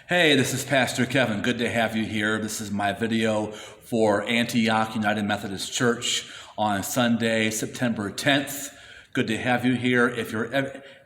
Hey, this is Pastor Kevin. Good to have you here. This is my video for Antioch United Methodist Church on Sunday, September 10th. Good to have you here. If you're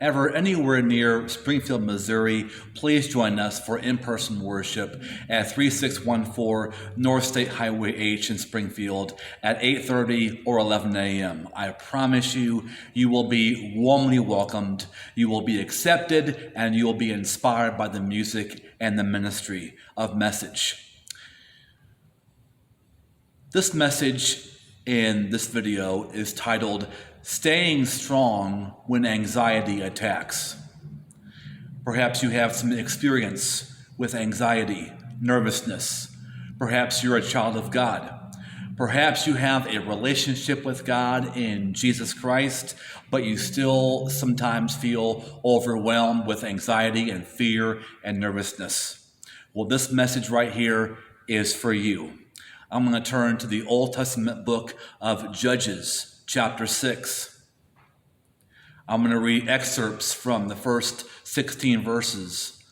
ever anywhere near Springfield, Missouri, please join us for in-person worship at 3614 North State Highway H in Springfield at 8:30 or 11 a.m. I promise you, you will be warmly welcomed, you will be accepted, and you will be inspired by the music and the ministry of Message. This message in this video is titled, Staying Strong When Anxiety Attacks. Perhaps you have some experience with anxiety, nervousness. Perhaps you're a child of God. Perhaps you have a relationship with God in Jesus Christ, but you still sometimes feel overwhelmed with anxiety and fear and nervousness. Well, this message right here is for you. I'm going to turn to the Old Testament book of Judges, chapter 6. I'm going to read excerpts from the first 16 verses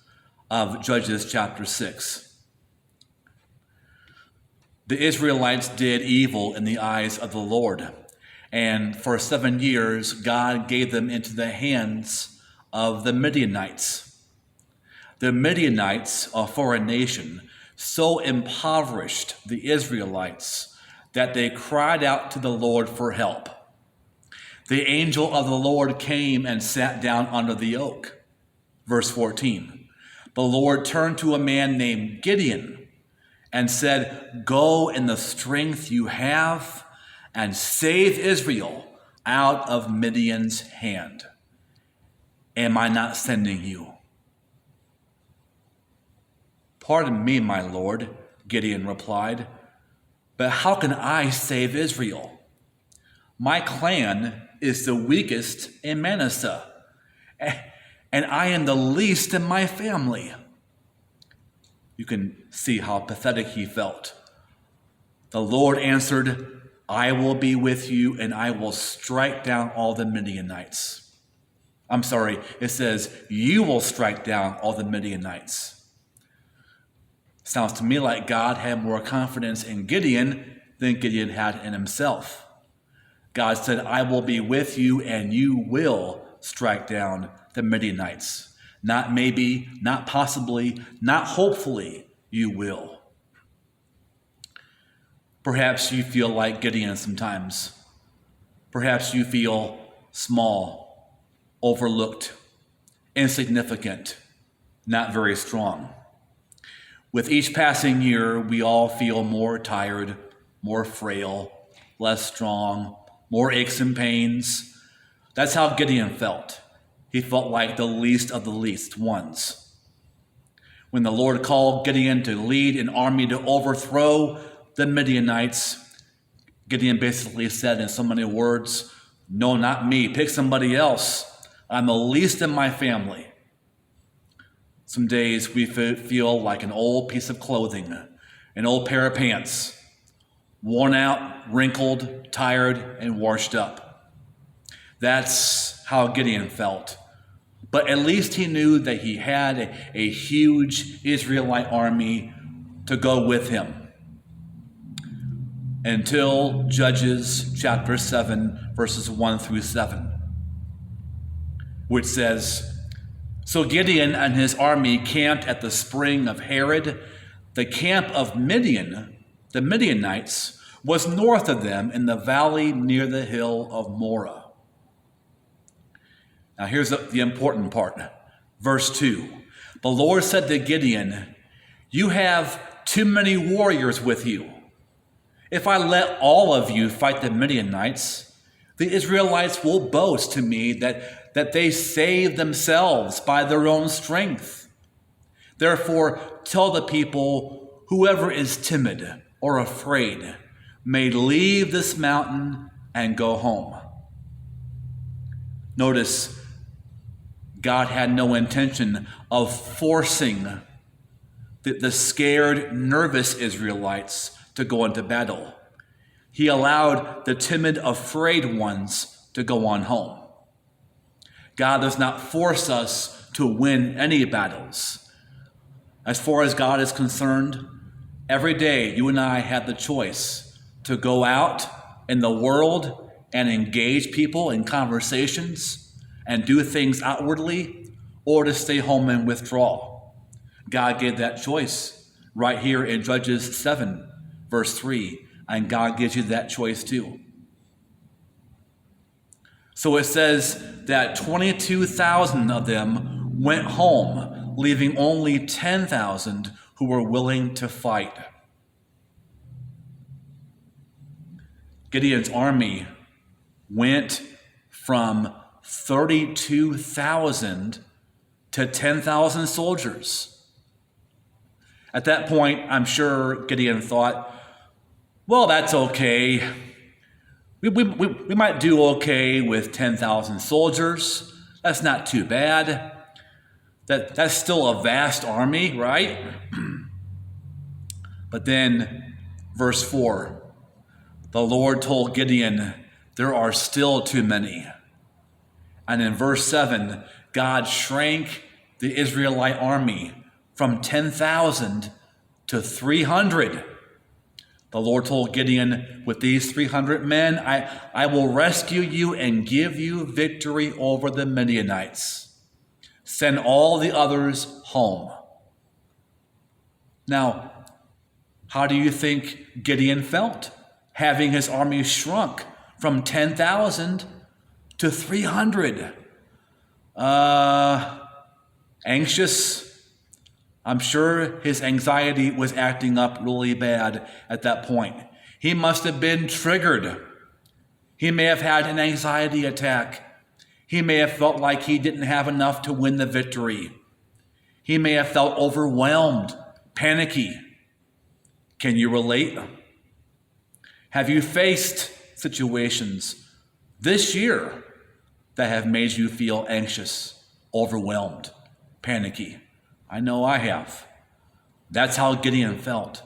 of Judges chapter 6. The Israelites did evil in the eyes of the Lord, and for 7 years God gave them into the hands of the Midianites. The Midianites, a foreign nation, so impoverished the Israelites that they cried out to the Lord for help. The angel of the Lord came and sat down under the oak. Verse 14, the Lord turned to a man named Gideon and said, "Go in the strength you have and save Israel out of Midian's hand. Am I not sending you?" "Pardon me, my Lord," Gideon replied, "but how can I save Israel? My clan is the weakest in Manasseh, and I am the least in my family." You can see how pathetic he felt. The Lord answered, "I will be with you, and I will strike down all the Midianites." I'm sorry, it says, "You will strike down all the Midianites." Sounds to me like God had more confidence in Gideon than Gideon had in himself. God said, "I will be with you and you will strike down the Midianites." Not maybe, not possibly, not hopefully, you will. Perhaps you feel like Gideon sometimes. Perhaps you feel small, overlooked, insignificant, not very strong. With each passing year, we all feel more tired, more frail, less strong, more aches and pains. That's how Gideon felt. He felt like the least of the least ones. When the Lord called Gideon to lead an army to overthrow the Midianites, Gideon basically said in so many words, "No, not me. Pick somebody else. I'm the least in my family." Some days we feel like an old piece of clothing, an old pair of pants, worn out, wrinkled, tired, and washed up. That's how Gideon felt. But at least he knew that he had a huge Israelite army to go with him. Until Judges chapter 7, verses 1 through 7, which says, "So Gideon and his army camped at the spring of Harod. The camp of Midian, the Midianites, was north of them in the valley near the hill of Moreh." Now here's the important part. Verse 2, the Lord said to Gideon, "You have too many warriors with you. If I let all of you fight the Midianites, the Israelites will boast to me that they saved themselves by their own strength. Therefore, tell the people, whoever is timid or afraid may leave this mountain and go home." Notice, God had no intention of forcing the scared, nervous Israelites to go into battle. He allowed the timid, afraid ones to go on home. God does not force us to win any battles. As far as God is concerned, every day you and I have the choice to go out in the world and engage people in conversations and do things outwardly, or to stay home and withdraw. God gave that choice right here in Judges 7, verse 3, and God gives you that choice too. So it says that 22,000 of them went home, leaving only 10,000 who were willing to fight. Gideon's army went from 32,000 to 10,000 soldiers. At that point, I'm sure Gideon thought, well, that's okay. We might do okay with 10,000 soldiers. That's not too bad. That's still a vast army, right? But then, verse 4, the Lord told Gideon, there are still too many. And in verse 7, God shrank the Israelite army from 10,000 to 300. The Lord told Gideon, with these 300 men, I will rescue you and give you victory over the Midianites. Send all the others home. Now, how do you think Gideon felt, having his army shrunk from 10,000 to 300? Anxious. I'm sure his anxiety was acting up really bad at that point. He must have been triggered. He may have had an anxiety attack. He may have felt like he didn't have enough to win the victory. He may have felt overwhelmed, panicky. Can you relate? Have you faced situations this year that have made you feel anxious, overwhelmed, panicky? I know I have. That's how Gideon felt,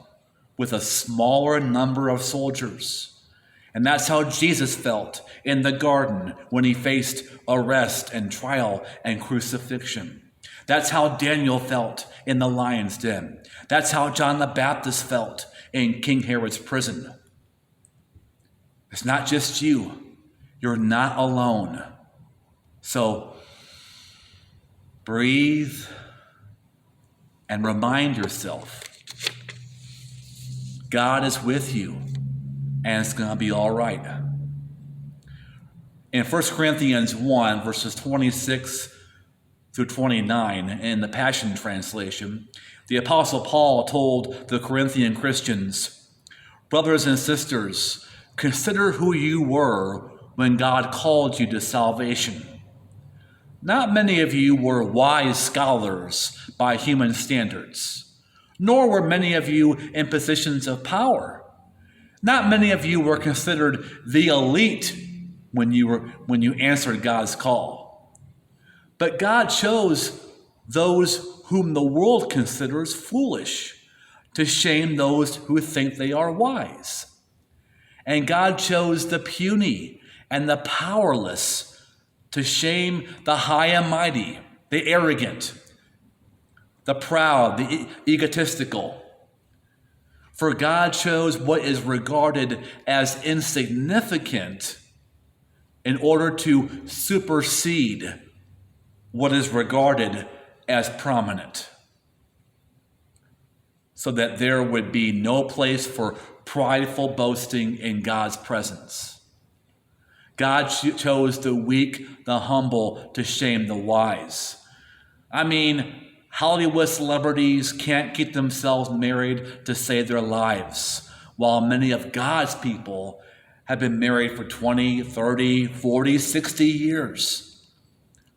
with a smaller number of soldiers. And that's how Jesus felt in the garden when he faced arrest and trial and crucifixion. That's how Daniel felt in the lion's den. That's how John the Baptist felt in King Herod's prison. It's not just you. You're not alone. So breathe and remind yourself, God is with you, and it's going to be all right. In 1 Corinthians 1, verses 26 through 29, in the Passion Translation, the Apostle Paul told the Corinthian Christians, brothers and sisters, consider who you were when God called you to salvation. Not many of you were wise scholars by human standards, nor were many of you in positions of power. Not many of you were considered the elite when you answered God's call. But God chose those whom the world considers foolish to shame those who think they are wise. And God chose the puny and the powerless to shame the high and mighty, the arrogant, the proud, the egotistical. For God chose what is regarded as insignificant in order to supersede what is regarded as prominent, so that there would be no place for prideful boasting in God's presence. God chose the weak, the humble, to shame the wise. I mean, Hollywood celebrities can't keep themselves married to save their lives, while many of God's people have been married for 20, 30, 40, 60 years,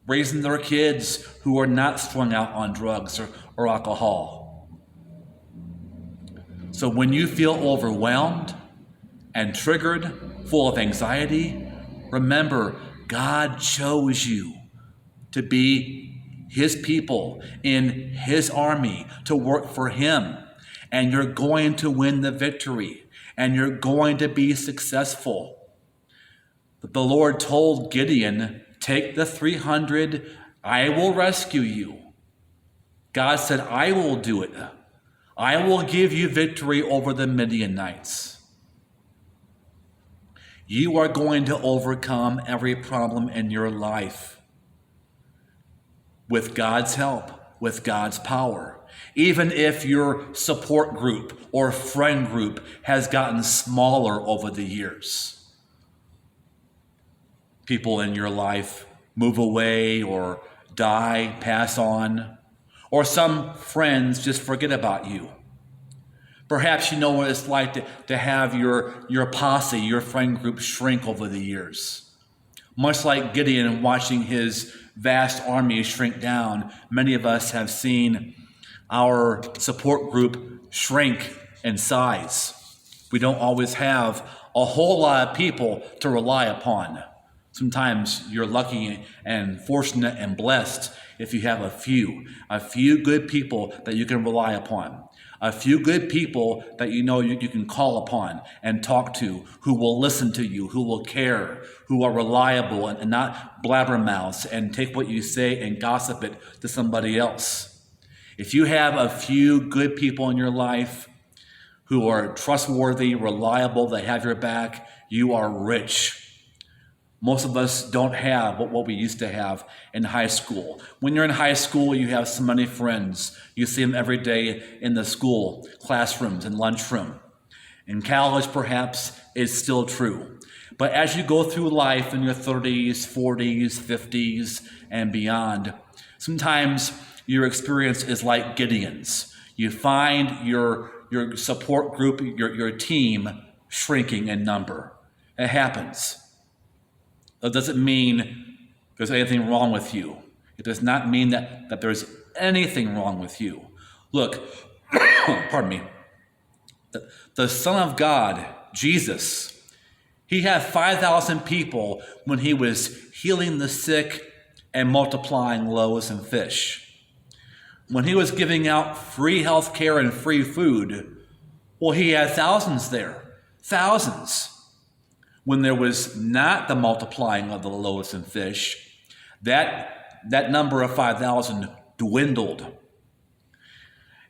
raising their kids who are not strung out on drugs or alcohol. So when you feel overwhelmed and triggered, full of anxiety, remember, God chose you to be his people in his army, to work for him. And you're going to win the victory, and you're going to be successful. But the Lord told Gideon, take the 300, I will rescue you. God said, I will do it. I will give you victory over the Midianites. You are going to overcome every problem in your life with God's help, with God's power. Even if your support group or friend group has gotten smaller over the years. People in your life move away or die, pass on, or some friends just forget about you. Perhaps you know what it's like to have your posse, your friend group shrink over the years. Much like Gideon watching his vast army shrink down, many of us have seen our support group shrink in size. We don't always have a whole lot of people to rely upon. Sometimes you're lucky and fortunate and blessed if you have a few good people that you can rely upon. A few good people that you know you can call upon and talk to, who will listen to you, who will care, who are reliable and not blabbermouths and take what you say and gossip it to somebody else. If you have a few good people in your life who are trustworthy, reliable, they have your back, you are rich. Most of us don't have what we used to have in high school. When you're in high school, you have so many friends. You see them every day in the school, classrooms, and lunchroom. In college, perhaps, it's still true. But as you go through life in your 30s, 40s, 50s, and beyond, sometimes your experience is like Gideon's. You find your support group, your team, shrinking in number. It happens. That doesn't mean there's anything wrong with you. It does not mean that there's anything wrong with you. Look, pardon me, the Son of God, Jesus, he had 5,000 people when he was healing the sick and multiplying loaves and fish. When he was giving out free health care and free food, well, he had thousands there, thousands. When there was not the multiplying of the loaves and fish, that number of 5,000 dwindled.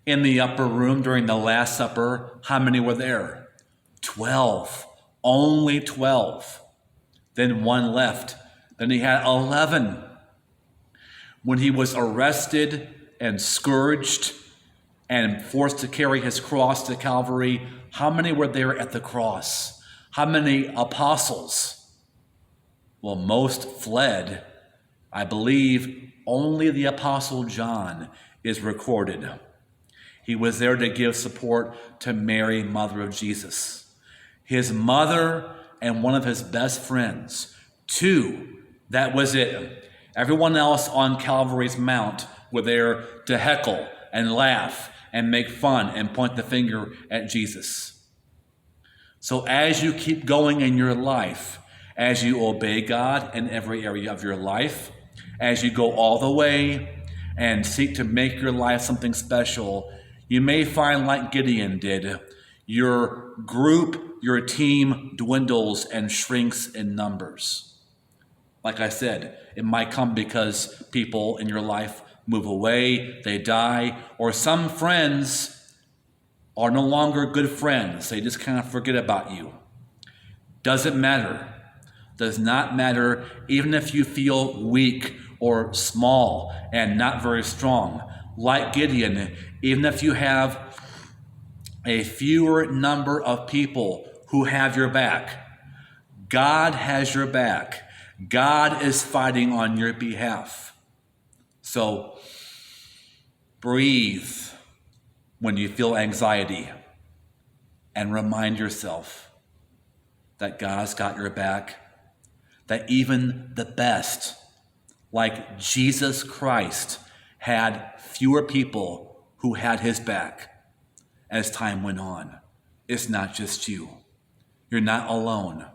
In the upper room during the Last Supper, how many were there? 12. Only 12. Then one left. Then he had 11. When he was arrested and scourged and forced to carry his cross to Calvary, how many were there at the cross? How many apostles? Well, most fled. I believe only the Apostle John is recorded. He was there to give support to Mary, mother of Jesus. His mother and one of his best friends, 2, that was it. Everyone else on Calvary's Mount were there to heckle and laugh and make fun and point the finger at Jesus. So as you keep going in your life, as you obey God in every area of your life, as you go all the way and seek to make your life something special, you may find, like Gideon did, your group, your team dwindles and shrinks in numbers. Like I said, it might come because people in your life move away, they die, or some friends are no longer good friends. They just kind of forget about you. Doesn't matter. Does not matter, even if you feel weak or small and not very strong. Like Gideon, even if you have a fewer number of people who have your back, God has your back. God is fighting on your behalf. So breathe when you feel anxiety and remind yourself that God's got your back, that even the best, like Jesus Christ, had fewer people who had his back as time went on. It's not just you. You're not alone.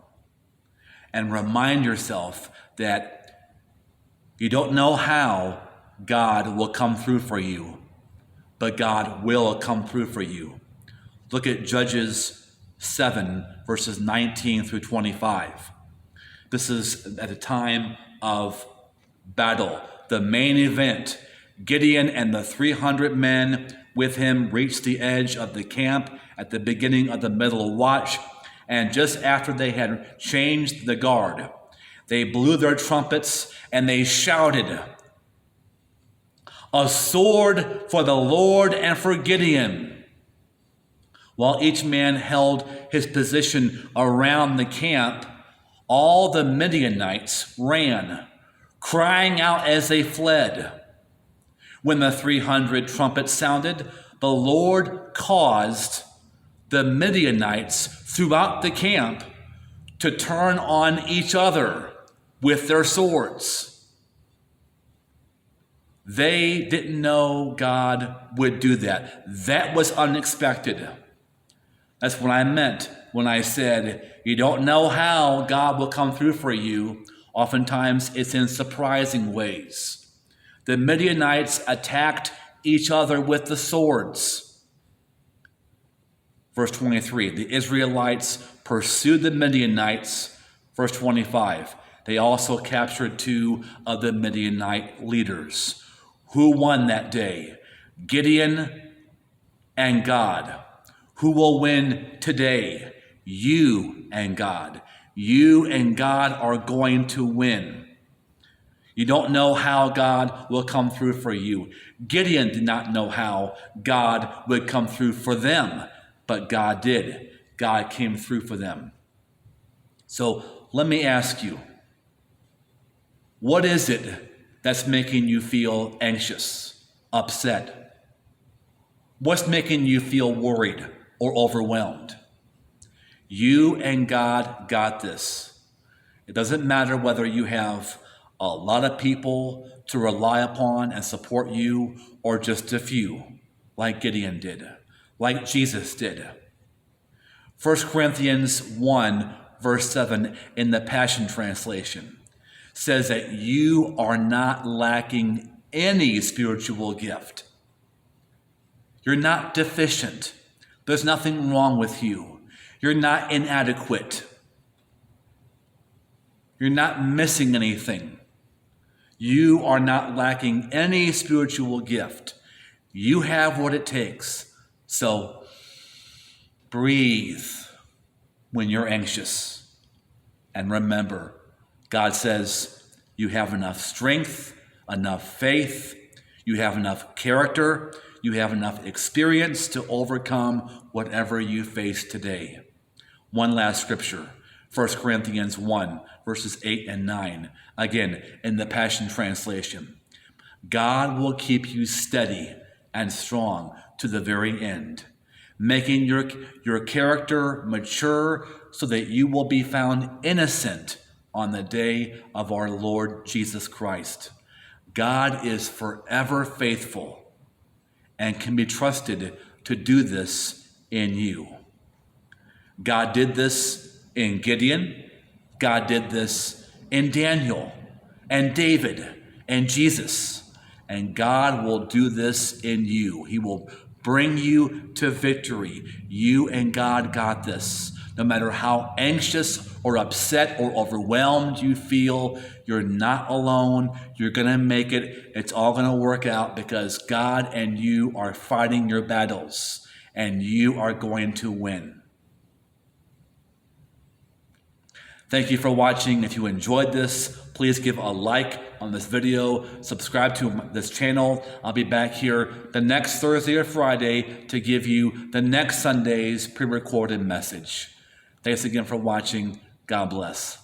And remind yourself that you don't know how God will come through for you, but God will come through for you. Look at Judges 7, verses 19 through 25. This is at a time of battle, the main event. Gideon and the 300 men with him reached the edge of the camp at the beginning of the middle watch, and just after they had changed the guard, they blew their trumpets and they shouted, "A sword for the Lord and for Gideon!" While each man held his position around the camp, all the Midianites ran, crying out as they fled. When the 300 trumpets sounded, the Lord caused the Midianites throughout the camp to turn on each other with their swords. They didn't know God would do that. That was unexpected. That's what I meant when I said, you don't know how God will come through for you. Oftentimes it's in surprising ways. The Midianites attacked each other with the swords. Verse 23, the Israelites pursued the Midianites. Verse 25, they also captured 2 of the Midianite leaders. Who won that day? Gideon and God. Who will win today? You and God. You and God are going to win. You don't know how God will come through for you. Gideon did not know how God would come through for them, but God did. God came through for them. So let me ask you, what is it that's making you feel anxious, upset? What's making you feel worried or overwhelmed? You and God got this. It doesn't matter whether you have a lot of people to rely upon and support you, or just a few, like Gideon did, like Jesus did. 1 Corinthians 1, verse 7 in the Passion Translation says that you are not lacking any spiritual gift. You're not deficient. There's nothing wrong with you. You're not inadequate. You're not missing anything. You are not lacking any spiritual gift. You have what it takes. So breathe when you're anxious. And remember, God says you have enough strength, enough faith, you have enough character, you have enough experience to overcome whatever you face today. One last scripture, 1 Corinthians 1, verses 8 and 9. Again, in the Passion Translation. God will keep you steady and strong to the very end, making your character mature so that you will be found innocent on the day of our Lord Jesus Christ. God is forever faithful and can be trusted to do this in you. God did this in Gideon. God did this in Daniel and David and Jesus. And God will do this in you. He will bring you to victory. You and God got this. No matter how anxious or upset or overwhelmed you feel, you're not alone. You're going to make it. It's all going to work out because God and you are fighting your battles, and you are going to win. Thank you for watching. If you enjoyed this, please give a like on this video, subscribe to this channel. I'll be back here the next Thursday or Friday to give you the next Sunday's pre-recorded message. Thanks again for watching. God bless.